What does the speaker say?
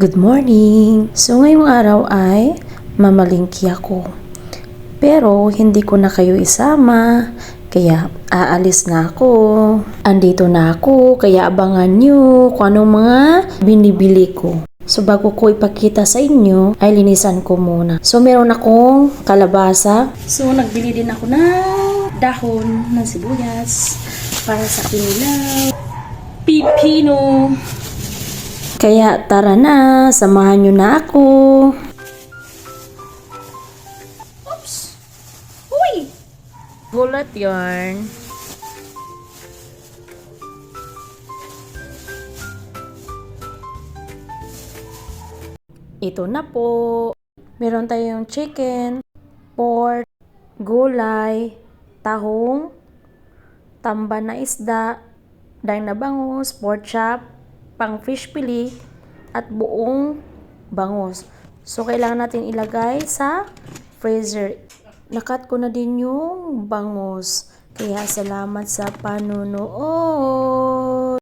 Good morning! So ngayong araw ay mamalingki ako. Pero hindi ko na kayo isama, kaya aalis na ako. Andito na ako, kaya abangan nyo kung anong mga binibili ko. So bago ko ipakita sa inyo, ay linisan ko muna. So meron akong kalabasa. So nagbili din ako ng dahon ng sibuyas para sa kinilaw. Pipino. Kaya tara na, samahan nyo na ako. Oops! Uy! Gulat yarn. Ito na po. Meron tayong chicken, pork, gulay, tahong, tamban na isda, daing na bangus, pork chop, pang fish fillet, at buong bangus. So, kailangan natin ilagay sa freezer. Nakat ko na din yung bangus. Kaya salamat sa panunood.